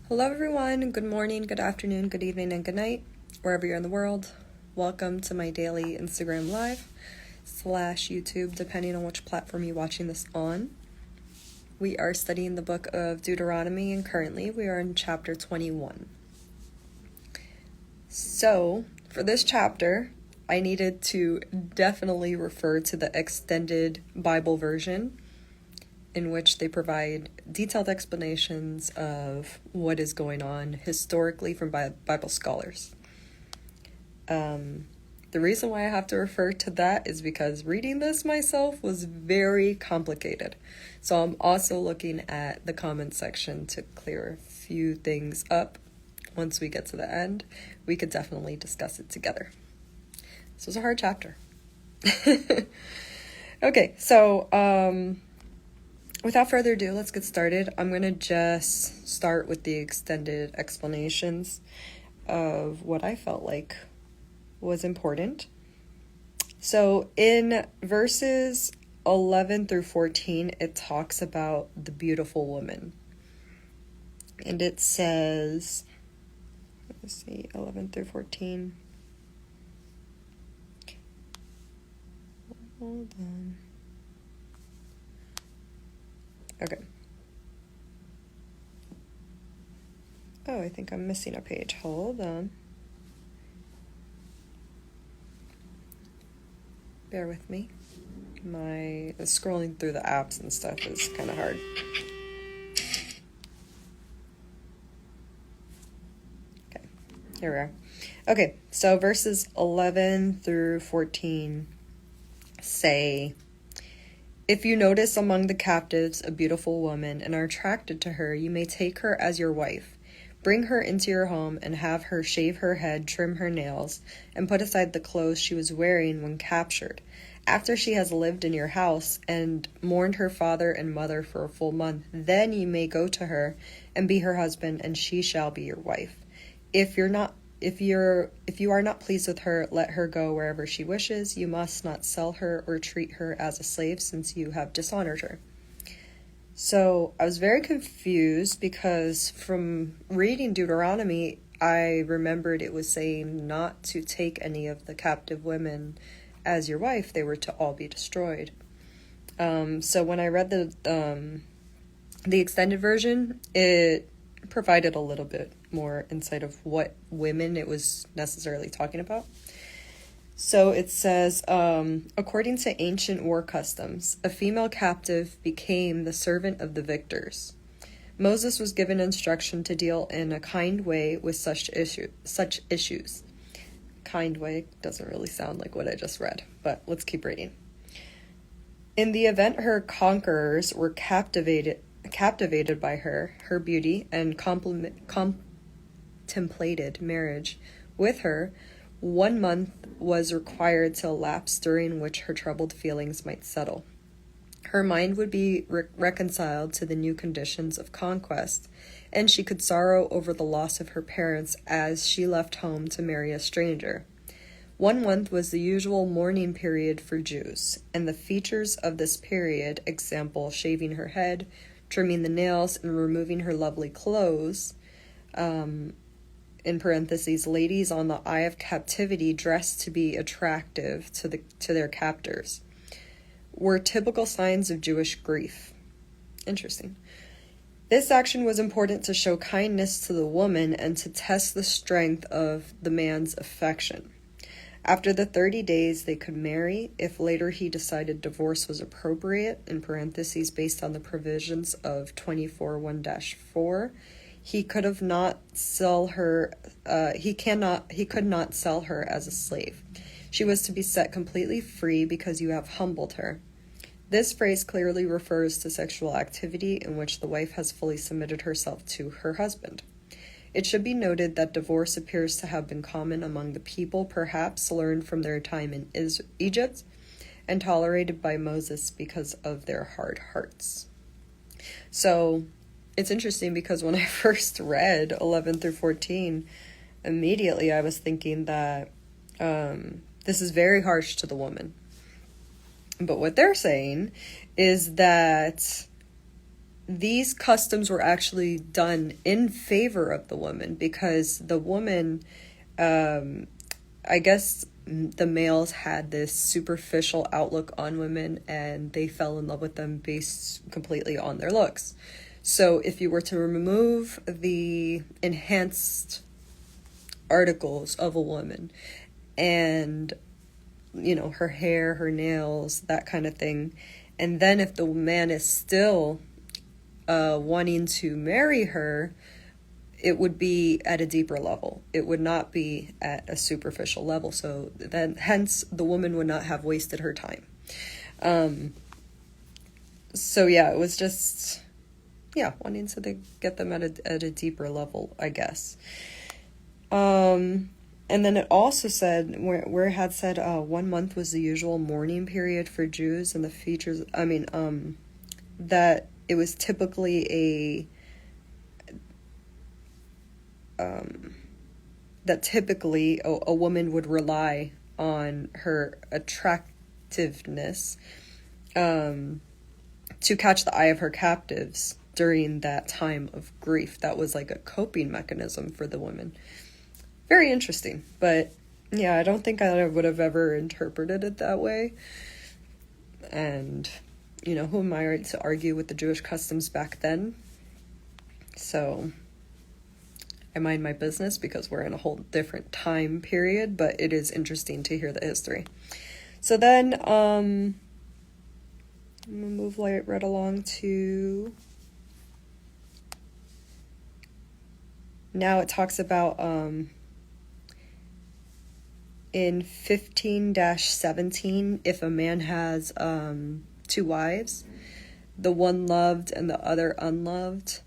Hello everyone, good morning, good afternoon, good evening, and good night, wherever you're in the world. Welcome to my daily Instagram live / YouTube, depending on which platform you're watching this on. We are studying the book of Deuteronomy, and currently we are in chapter 21. So, for this chapter, I needed to definitely refer to the extended Bible version, in which they provide detailed explanations of what is going on historically from Bible scholars. The reason why I have to refer to that is because reading this myself was very complicated. So I'm also looking at the comment section to clear a few things up. Once we get to the end, we could definitely discuss it together. This was a hard chapter. Okay, so without further ado, let's get started. I'm going to just start with the extended explanations of what I felt like was important. So in verses 11 through 14, it talks about the beautiful woman. And it says, let's see, 11 through 14. Hold on. Okay. Oh, I think I'm missing a page. Hold on. Bear with me. My scrolling through the apps and stuff is kind of hard. Okay, here we are. Okay, so verses 11 through 14 say, "If you notice among the captives a beautiful woman and are attracted to her, you may take her as your wife. Bring her into your home and have her shave her head, trim her nails, and put aside the clothes she was wearing when captured. After she has lived in your house and mourned her father and mother for a full month, then you may go to her and be her husband, and she shall be your wife. If you are not pleased with her, let her go wherever she wishes. You must not sell her or treat her as a slave, since you have dishonored her." So I was very confused because from reading Deuteronomy, I remembered it was saying not to take any of the captive women as your wife. They were to all be destroyed. So when I read the extended version, it provided a little bit more insight of what women it was necessarily talking about. So it says, according to ancient war customs, a female captive became the servant of the victors. Moses was given instruction to deal in a kind way with such issues. Kind way doesn't really sound like what I just read, but let's keep reading. In the event her conquerors were captivated by her beauty, and contemplated marriage with her, 1 month was required to elapse, during which her troubled feelings might settle. Her mind would be reconciled to the new conditions of conquest, and she could sorrow over the loss of her parents as she left home to marry a stranger. 1 month was the usual mourning period for Jews, and the features of this period, example, shaving her head, trimming the nails, and removing her lovely clothes, in parentheses, ladies on the eye of captivity dressed to be attractive to their captors, were typical signs of Jewish grief. Interesting. This action was important to show kindness to the woman and to test the strength of the man's affection. After the 30 days, they could marry. If later he decided divorce was appropriate, in parentheses, based on the provisions of 24:1-4, he could not sell her as a slave. She was to be set completely free because you have humbled her. This phrase clearly refers to sexual activity in which the wife has fully submitted herself to her husband. It should be noted that divorce appears to have been common among the people, perhaps learned from their time in Egypt, and tolerated by Moses because of their hard hearts. So it's interesting because when I first read 11 through 14, immediately I was thinking that this is very harsh to the woman. But what they're saying is that these customs were actually done in favor of the woman, because the woman, I guess the males had this superficial outlook on women, and they fell in love with them based completely on their looks. So if you were to remove the enhanced articles of a woman, and, you know, her hair, her nails, that kind of thing, and then if the man is still wanting to marry her, it would be at a deeper level. It would not be at a superficial level. So then, hence, the woman would not have wasted her time. So yeah, it was just, yeah, wanting to get them at a deeper level, I guess. And then it also said, where it had said 1 month was the usual mourning period for Jews, and the features, that it was typically a woman would rely on her attractiveness to catch the eye of her captives during that time of grief. That was like a coping mechanism for the women. Very interesting, but yeah, I don't think I would have ever interpreted it that way. And, you know, who am I to argue with the Jewish customs back then? So I mind my business, because we're in a whole different time period, but it is interesting to hear the history. So then, I'm going to move right along to, now it talks about, in 15-17, if a man has 2 wives, the one loved and the other unloved,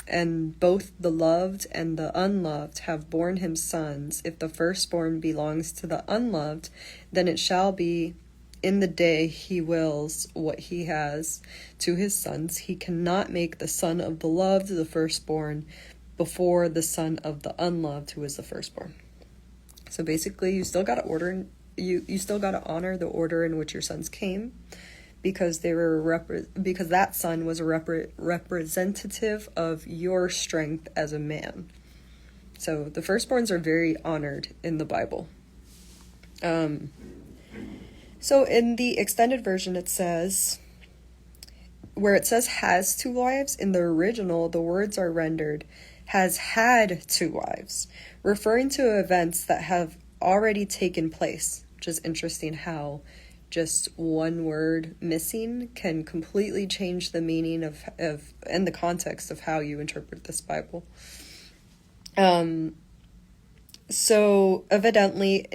and both the loved and the unloved have borne him sons, if the firstborn belongs to the unloved, then it shall be in the day he wills what he has to his sons. He cannot make the son of the loved the firstborn before the son of the unloved, who is the firstborn. So basically, you still got to you still got to honor the order in which your sons came, because they were because that son was a representative of your strength as a man. So the firstborns are very honored in the Bible. So in the extended version, it says, where it says has 2 wives, in the original, the words are rendered has had 2 wives, referring to events that have already taken place, which is interesting how just one word missing can completely change the meaning of and the context of how you interpret this Bible. So evidently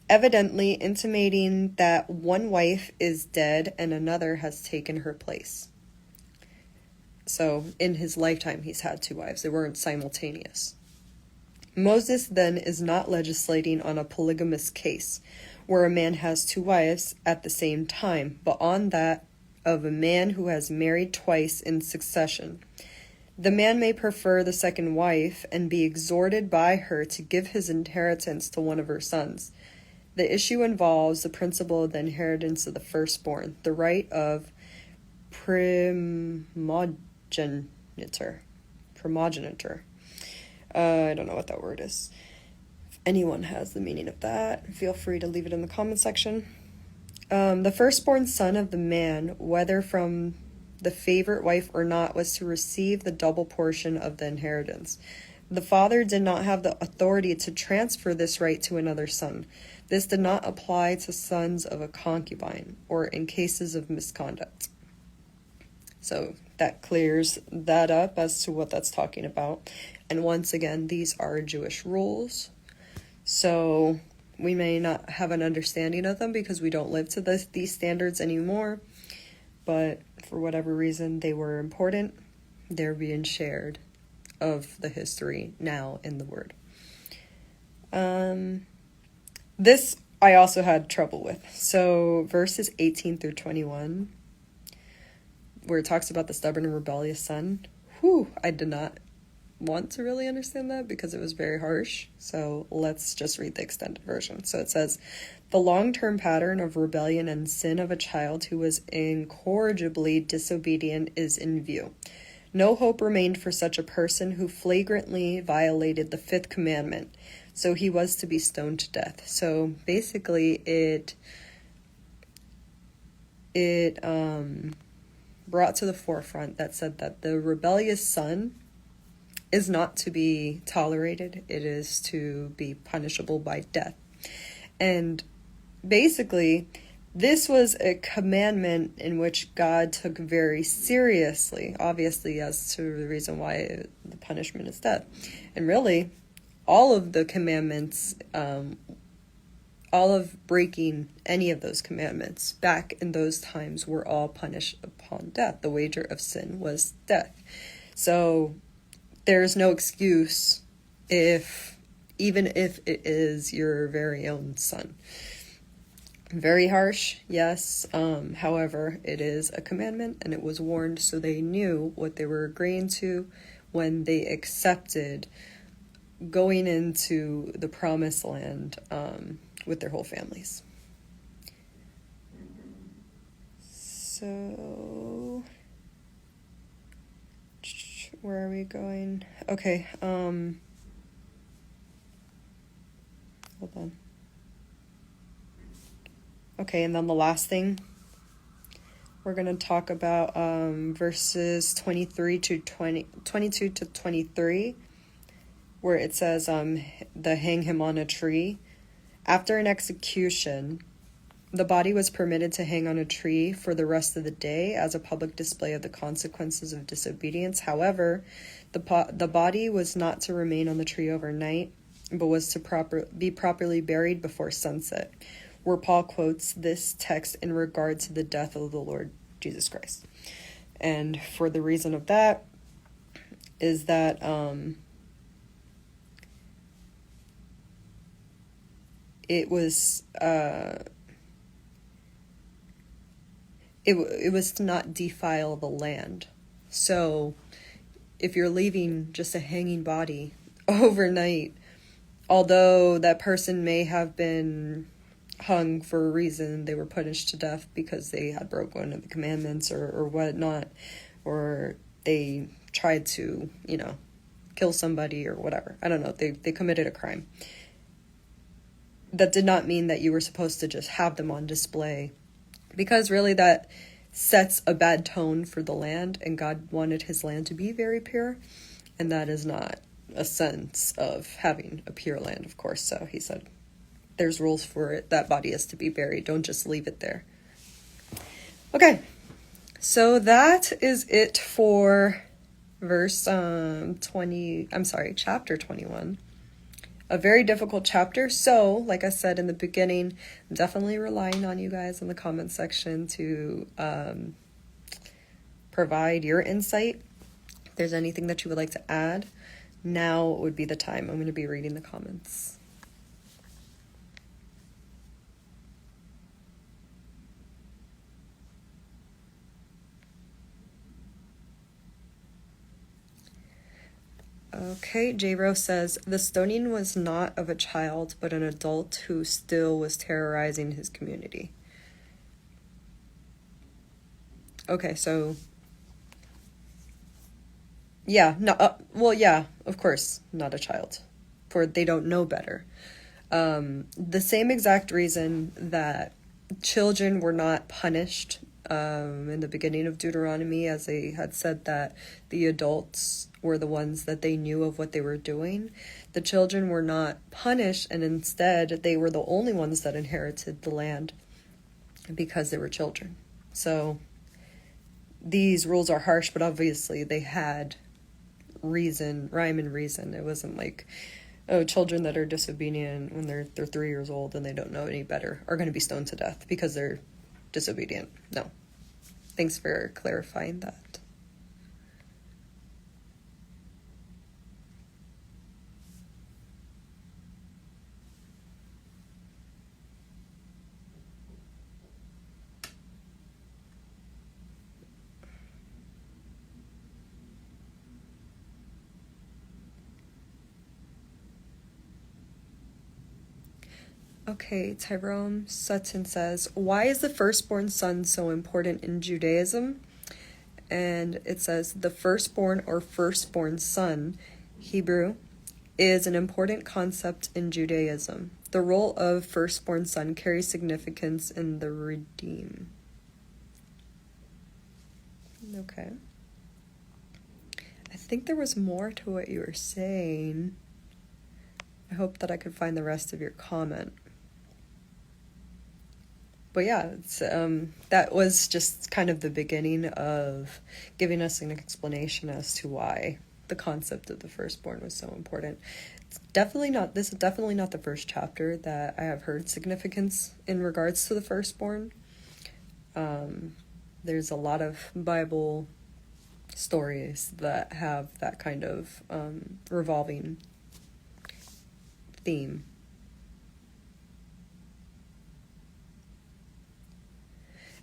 evidently intimating that one wife is dead and another has taken her place. So in his lifetime, he's had 2 wives. They weren't simultaneous. Moses then is not legislating on a polygamous case where a man has 2 wives at the same time, but on that of a man who has married twice in succession. The man may prefer the second wife and be exhorted by her to give his inheritance to one of her sons. The issue involves the principle of the inheritance of the firstborn, the right of primogeniture. I don't know what that word is. If anyone has the meaning of that, feel free to leave it in the comment section. The firstborn son of the man, whether from the favorite wife or not, was to receive the double portion of the inheritance. The father did not have the authority to transfer this right to another son. This did not apply to sons of a concubine or in cases of misconduct. So that clears that up as to what that's talking about. And once again, these are Jewish rules. So we may not have an understanding of them because we don't live to these standards anymore. But for whatever reason, they were important. They're being shared of the history now in the Word. This I also had trouble with. So verses 18 through 21, where it talks about the stubborn and rebellious son. I did not want to really understand that because it was very harsh. So let's just read the extended version. So it says, the long-term pattern of rebellion and sin of a child who was incorrigibly disobedient is in view. No hope remained for such a person who flagrantly violated the fifth commandment, so he was to be stoned to death. So basically it brought to the forefront that said that the rebellious son is not to be tolerated. It is to be punishable by death. And basically, this was a commandment in which God took very seriously, obviously, as to the reason why the punishment is death. And really, all of the commandments, all of breaking any of those commandments back in those times were all punished upon death. The wager of sin was death. So there's no excuse even if it is your very own son. Very harsh, yes. However, it is a commandment and it was warned, so they knew what they were agreeing to when they accepted going into the promised land with their whole families. So, where are we going? Okay, hold on. Okay, and then the last thing we're going to talk about verses 22 to 23, where it says the hang him on a tree. After an execution, the body was permitted to hang on a tree for the rest of the day as a public display of the consequences of disobedience. However, the body was not to remain on the tree overnight, but was to be properly buried before sunset, where Paul quotes this text in regard to the death of the Lord Jesus Christ. And for the reason of that is that it was to not defile the land. So if you're leaving just a hanging body overnight, although that person may have been hung for a reason, they were punished to death because they had broken one of the commandments or whatnot, or they tried to, kill somebody or whatever. I don't know. They committed a crime. That did not mean that you were supposed to just have them on display, because really that sets a bad tone for the land, and God wanted his land to be very pure, and that is not a sense of having a pure land, of course. So he said, there's rules for it. That body is to be buried. Don't just leave it there. Okay. So that is it for chapter 21. A very difficult chapter. So, like I said in the beginning, I'm definitely relying on you guys in the comment section to provide your insight. If there's anything that you would like to add, now would be the time. I'm going to be reading the comments. Okay, J-Ro says, the stoning was not of a child, but an adult who still was terrorizing his community. Okay, so, yeah, no, yeah, of course, not a child, for they don't know better. The same exact reason that children were not punished in the beginning of Deuteronomy, as they had said that the adults were the ones that they knew of what they were doing. The children were not punished, and instead they were the only ones that inherited the land because they were children. So these rules are harsh, but obviously they had rhyme and reason. It wasn't like, children that are disobedient when they're 3 years old and they don't know any better are going to be stoned to death because they're disobedient. No. Thanks for clarifying that. Okay, Tyrone Sutton says, why is the firstborn son so important in Judaism? And it says, the firstborn or firstborn son, Hebrew, is an important concept in Judaism. The role of firstborn son carries significance in the Redeem. Okay. I think there was more to what you were saying. I hope that I could find the rest of your comment. But yeah, it's, that was just kind of the beginning of giving us an explanation as to why the concept of the firstborn was so important. This is definitely not the first chapter that I have heard significance in regards to the firstborn. There's a lot of Bible stories that have that kind of revolving theme.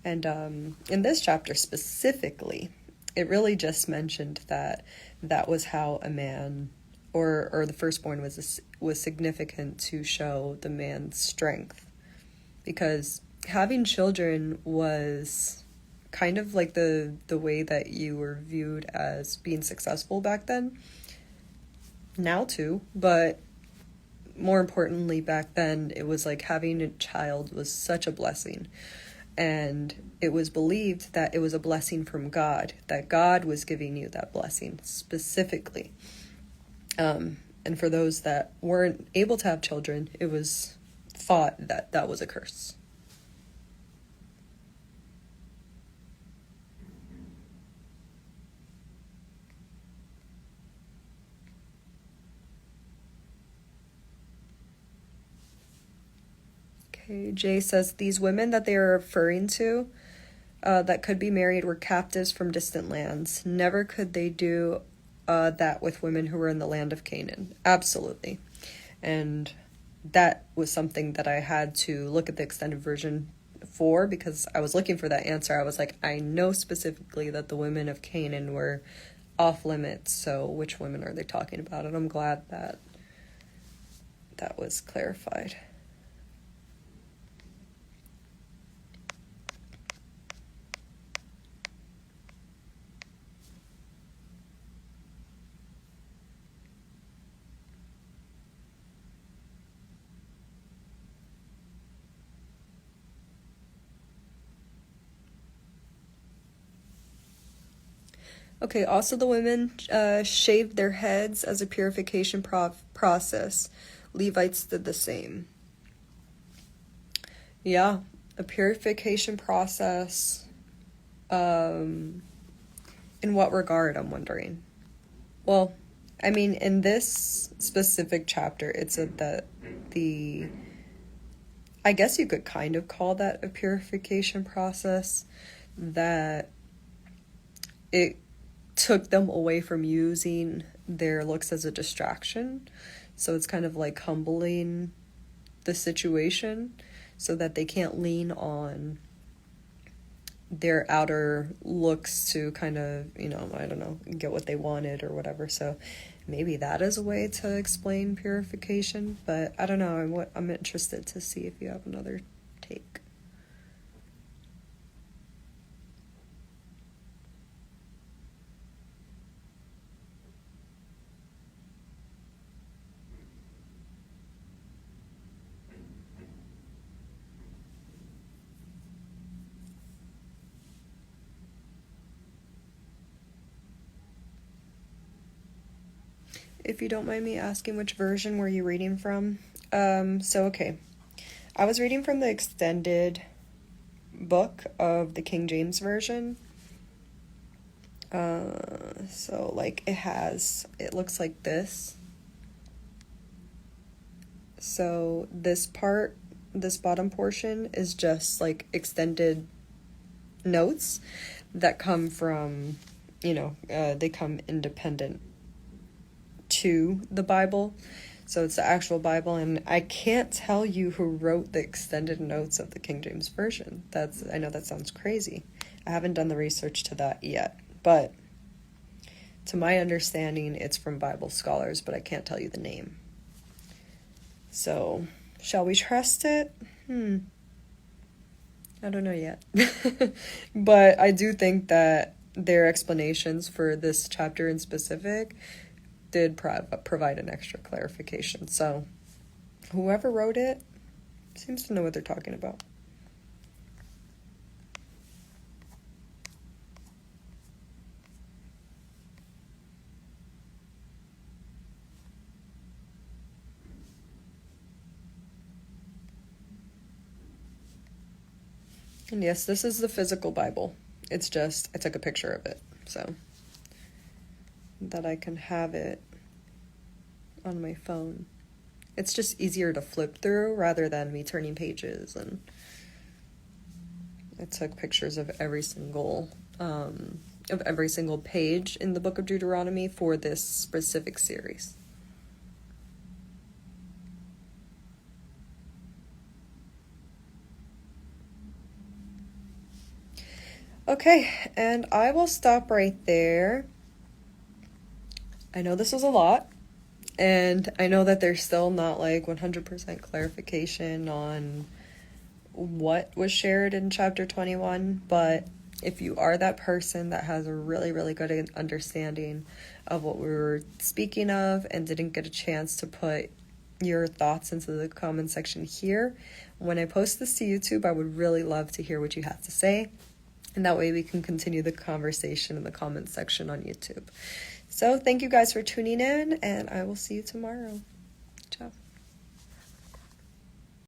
And in this chapter specifically, it really just mentioned that was how a man, or the firstborn was significant to show the man's strength, because having children was kind of like the way that you were viewed as being successful back then. Now too, but more importantly back then, it was like having a child was such a blessing. And it was believed that it was a blessing from God, that God was giving you that blessing specifically. And for those that weren't able to have children, it was thought that that was a curse. Okay, Jay says, these women that they are referring to that could be married were captives from distant lands. Never could they do that with women who were in the land of Canaan. Absolutely. And that was something that I had to look at the extended version for, because I was looking for that answer. I was like, I know specifically that the women of Canaan were off limits, so which women are they talking about? And I'm glad that that was clarified. Okay, also the women shaved their heads as a purification process. Levites did the same. Yeah, a purification process. In what regard, I'm wondering? Well, I mean, in this specific chapter, it said that I guess you could kind of call that a purification process, that it took them away from using their looks as a distraction. So it's kind of like humbling the situation so that they can't lean on their outer looks to kind of, I don't know, get what they wanted or whatever. So maybe that is a way to explain purification, but I don't know. I'm interested to see if you have another take. If you don't mind me asking, which version were you reading from? Okay. I was reading from the extended book of the King James Version. It looks like this. So this bottom portion is just like extended notes that come from, they come independent to the Bible. So it's the actual Bible, and I can't tell you who wrote the extended notes of the King James Version. I know that sounds crazy. I haven't done the research to that yet, but to my understanding, it's from Bible scholars, but I can't tell you the name. So Shall we trust it? I don't know yet. But I do think that their explanations for this chapter in specific did provide an extra clarification. So whoever wrote it seems to know what they're talking about. And yes, this is the physical Bible. It's just, I took a picture of it, so that I can have it on my phone. It's just easier to flip through rather than me turning pages. And I took pictures of every single page in the book of Deuteronomy for this specific series. Okay, and I will stop right there. I know this was a lot, and I know that there's still not like 100% clarification on what was shared in chapter 21, but if you are that person that has a really, really good understanding of what we were speaking of and didn't get a chance to put your thoughts into the comment section here, when I post this to YouTube, I would really love to hear what you have to say. And that way we can continue the conversation in the comments section on YouTube. So thank you guys for tuning in, and I will see you tomorrow. Ciao.